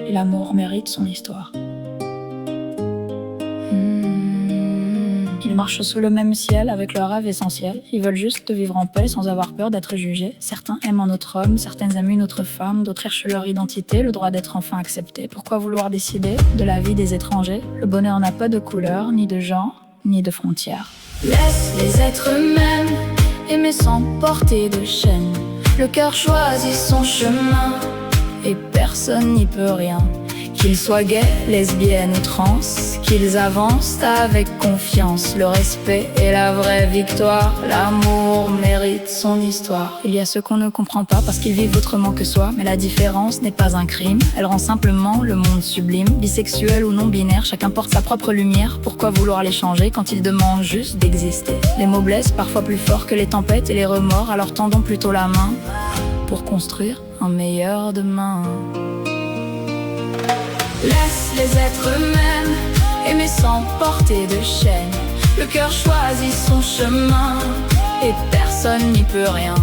et l'amour mérite son histoire. Ils marchent sous le même ciel avec leur rêve essentiel. Ils veulent juste vivre en paix sans avoir peur d'être jugés. Certains aiment un autre homme, certains aiment une autre femme, d'autres cherchent leur identité, le droit d'être enfin accepté. Pourquoi vouloir décider de la vie des étrangers? Le bonheur n'a pas de couleur, ni de genre, ni de frontières. Laisse les êtres eux-mêmes aimer sans porter de chaîne. Le cœur choisit son chemin et personne n'y peut rien. Qu'ils soient gays, lesbiennes ou trans, qu'ils avancent avec confiance. Le respect est la vraie victoire, l'amour mérite son histoire. Il y a ceux qu'on ne comprend pas parce qu'ils vivent autrement que soi, mais la différence n'est pas un crime, elle rend simplement le monde sublime. Bisexuel ou non-binaire, chacun porte sa propre lumière. Pourquoi vouloir les changer quand ils demandent juste d'exister? Les mots blessent parfois plus fort que les tempêtes et les remords, alors tendons plutôt la main pour construire un meilleur demain. Laisse les êtres eux-mêmes aimer sans porter de chaîne. Le cœur choisit son chemin et personne n'y peut rien.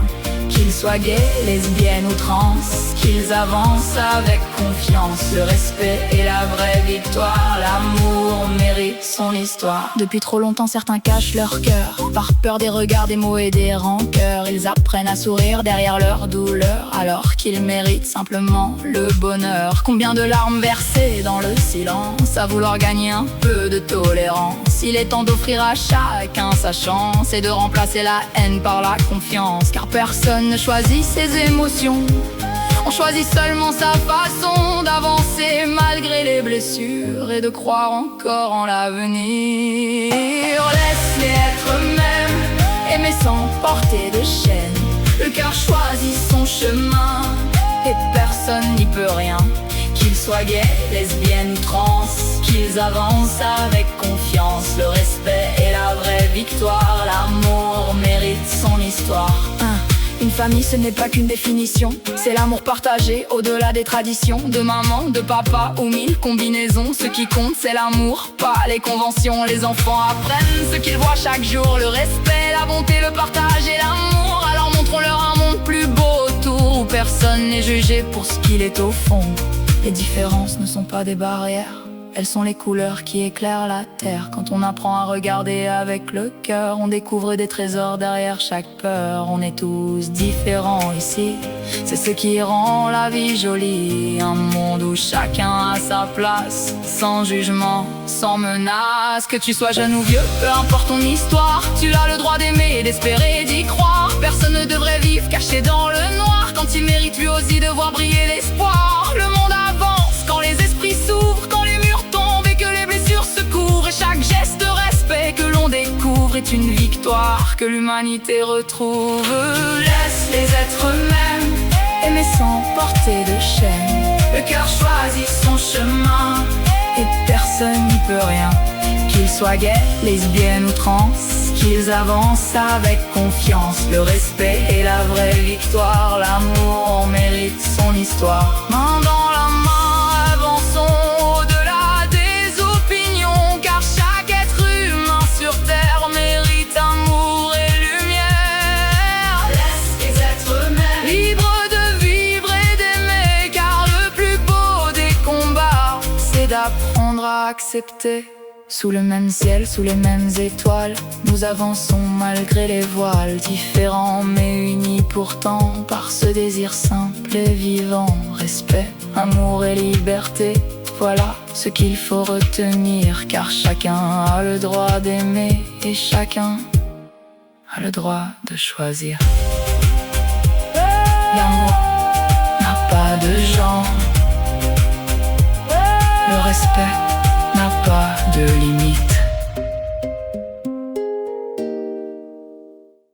Qu'ils soient gays, lesbiennes ou trans, qu'ils avancent avec confiance. Le respect est la vraie victoire, l'amour mérite son histoire. Depuis trop longtemps certains cachent leur cœur, par peur des regards, des mots et des rancœurs. Ils apprennent à sourire derrière leur douleur, alors qu'ils méritent simplement le bonheur. Combien de larmes versées dans le silence, à vouloir gagner un peu de tolérance. Il est temps d'offrir à chacun sa chance et de remplacer la haine par la confiance. Car personne ne choisit ses émotions, on choisit seulement sa façon d'avancer malgré les blessures et de croire encore en l'avenir. Laisse-les être eux-mêmes, aimer sans porter de chaîne. Le cœur choisit son chemin et personne n'y peut rien. Qu'ils soient gays, lesbiennes ou trans, qu'ils avancent avec confiance. Le respect est la vraie victoire, l'amour mérite son histoire. Une famille ce n'est pas qu'une définition, c'est l'amour partagé au-delà des traditions. De maman, de papa ou mille combinaisons, ce qui compte c'est l'amour, pas les conventions. Les enfants apprennent ce qu'ils voient chaque jour, le respect, la bonté, le partage et l'amour. Alors montrons-leur un monde plus beau autour, où personne n'est jugé pour ce qu'il est au fond. Les différences ne sont pas des barrières, elles sont les couleurs qui éclairent la terre. Quand on apprend à regarder avec le cœur, on découvre des trésors derrière chaque peur. On est tous différents ici, c'est ce qui rend la vie jolie. Un monde où chacun a sa place, sans jugement, sans menace. Que tu sois jeune ou vieux, peu importe ton histoire, tu as le droit d'aimer et d'espérer et d'y croire. Personne ne devrait vivre caché dans le noir, quand il mérite lui aussi de voir briller l'espoir. Le monde avance quand les esprits s'ouvrent, quand les murs tombent et que les blessures se couvrent. Et chaque geste de respect que l'on découvre est une victoire que l'humanité retrouve. Laisse les êtres eux-mêmes aimer sans porter de chaîne. Le cœur choisit son chemin et personne n'y peut rien. Qu'ils soient gays, lesbiennes ou trans, qu'ils avancent avec confiance. Le respect est la vraie victoire, l'amour mérite son histoire. Main dans la main, avançons au-delà des opinions, car chaque être humain sur terre mérite amour et lumière. Laisse les êtres eux-mêmes libres de vivre et d'aimer, car le plus beau des combats, c'est d'apprendre à accepter. Sous le même ciel, sous les mêmes étoiles, nous avançons malgré les voiles. Différents mais unis pourtant par ce désir simple et vivant. Respect, amour et liberté, voilà ce qu'il faut retenir. Car chacun a le droit d'aimer et chacun a le droit de choisir. L'amour n'a pas de genre, le respect n'a pas de limite.